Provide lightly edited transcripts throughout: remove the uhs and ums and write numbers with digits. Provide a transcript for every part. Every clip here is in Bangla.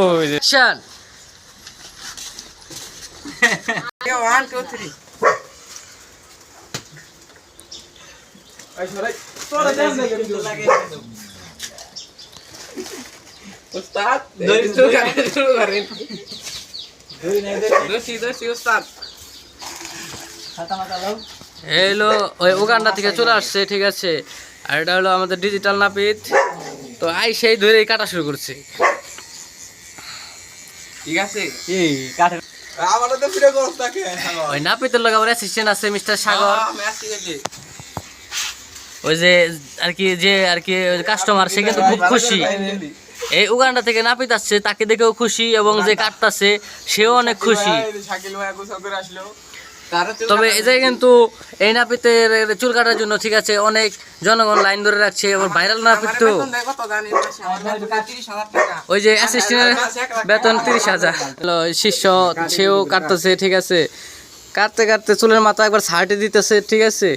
ওই যে শান 1 2 3 তোরা দেন না কিন্তু লাগে উস্তাদ ধরে শুরু করেন দোষী উস্তাদ খাতা মাতা লাও হলো ওই উগান্ডা থেকে চলে আসছে ঠিক আছে আর এটা হলো আমাদের ডিজিটাল নাপিত তো সেই ধরেই কাটা শুরু করছে ঠিক আছে এই কাঠের আমারও তো ভিডিও করছ থাকে ওই নাপিতের লগে আমার অ্যাসিস্ট্যান্ট আছে মিস্টার সাগর মেসি গেছে ওই যে আর কি কাস্টমার সে কিন্তু খুব খুশি এই উগান্ডা থেকে নাপিত আসছে তাকে দেখেও খুশি এবং যে কাটতাছে সেও অনেক খুশি শাকিল ভাই গোসল করে আসলো তবে এই যে কিন্তু এই নাপিতের চুল কাটার জন্য ঠিক আছে অনেক জনগণ লাইন ধরে রাখছে এবং ভাইরাল নাপিত তো ওই যে অ্যাসিস্ট্যান্টের বেতন 30,000 শিষ্য সেও কাটতেছে ঠিক আছে কাটতে কাটতে চুলের মাথা একবার ছাড়তে দিতেছে ঠিক আছে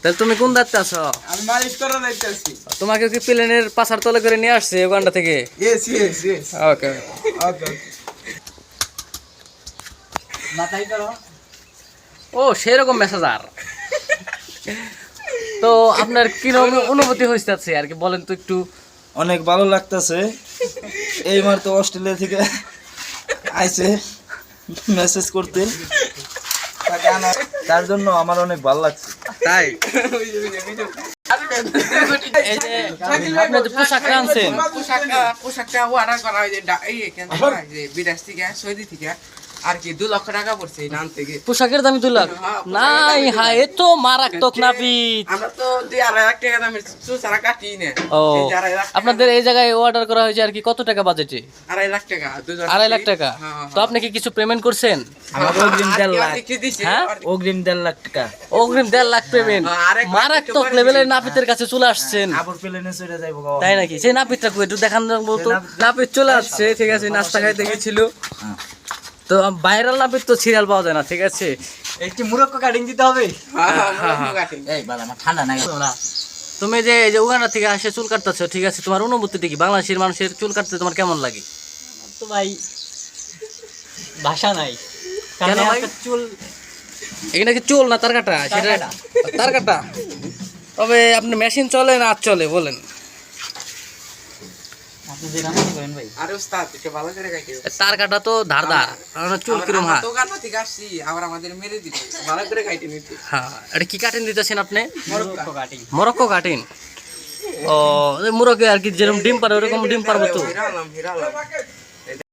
তাহলে তুমি কোন দায়িত্বে আছো? আমি মালিশ করার দায়িত্বে আছি। তোমাকে কি প্লেনের পাছার তলে করে নিয়ে আসছে ওখানটা থেকে? ইয়েস ওকে ওকে মাথায় করো ও সেরকম মেসেজার তো আপনার কি অনুভূতি হইছে আর কি বলেন তো একটু। অনেক ভালো লাগতেছে এই মাত্র অস্ট্রেলিয়া থেকে আইছে মেসেজ করতে তার জন্য আমার অনেক ভালো লাগছে তাই এই যে আপনি যে পোশাক আনছেন পোশাকটা অর্ডার করা হয় যে বিদেশ থেকে সৌদি থেকে আর কি 2 লক্ষ টাকা পড়ছে এই নাম থেকে পোশাকের দাম 2 লাখ নাই হ্যাঁ এ তো মারাত্মক নাপিত আমরা তো 2.5 লাখ টাকা দামের চুল সারা কাটি না ও আপনাদের এই জায়গায় অর্ডার করা হয়েছে আর কি কত টাকা বাজেটে? 2.5 লাখ টাকা 2.5 লাখ টাকা তো আপনি কি কিছু পেমেন্ট করছেন? আমার অগ্রিম 1.5 লাখ হ্যাঁ অগ্রিম 1.5 লাখ টাকা অগ্রিম 1.5 লাখ পেমেন্ট মারাত্মক লেভেলের নাপিতের কাছে চলে আসছেন আবার প্লেনে চলে যাইবো তাই নাকি? সেই নাপিতটা কই একটু দেখান বলতো। নাপিত চলে আসছে ঠিক আছে নাস্তা খাইতে গেছিল তো ভাইরাল নাপিত তো সিরিয়াল পাওয়া যায় না ঠিক আছে একটি মুরক্কো কাটিং দিতে হবে। এই বাবা আমার ঠান্ডা নাই তুমি যে এই যে উগান্ডা থেকে আসে চুল কাটতেছো ঠিক আছে তোমার অনুভূতিটা কি? বাংলাদেশের মানুষের চুল কাটতে তোমার কেমন লাগে? তো ভাই ভাষা নাই কেন ভাই? চুল এখানে কি চুল না তার কাটা? সেটা তার কাটা। তবে আপনি মেশিন চলে না আর চলে বলেন? আপনি যেটা মনে করেন ভাই। আরে ওস্তাদ এটা ভালো করে কাটিও তার কাটা তো ধারদার কারণ চুল কিরম হাত তো গান থেকে আসছি আবার আমাদের মেরে দিবে ভালো করে কাটি নিতে। হ্যাঁ এটা কি কাটিং দিতেছেন আপনি? Morocco cutting. Morocco cutting. ও মুরগে আর কি যেরকম ডিম পারে ওরকম ডিম পারবো তো। হিরালাম